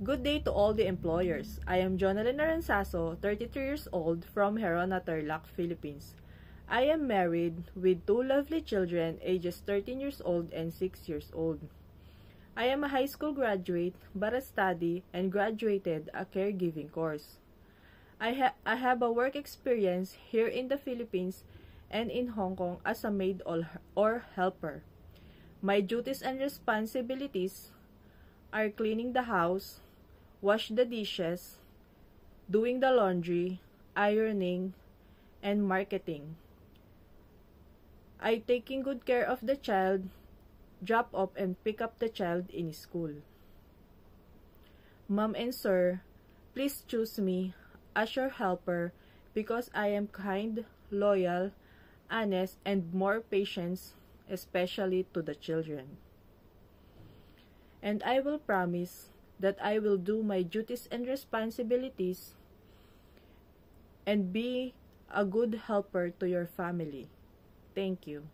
Good day to all the employers. I am Jonalyn Aranzaso, 33 years old, from Herona, Tarlac, Philippines. I am married with two lovely children, ages 13 years old and 6 years old. I am a high school graduate, but I study and graduated a caregiving course. I have a work experience here in the Philippines and in Hong Kong as a maid or helper. My duties and responsibilities are cleaning the house, wash the dishes, doing the laundry, ironing, and marketing. I taking good care of the child, drop off and pick up the child in school. Mom and sir, please choose me as your helper because I am kind, loyal, honest, and more patient, especially to the children. And I will promise that I will do my duties and responsibilities and be a good helper to your family. Thank you.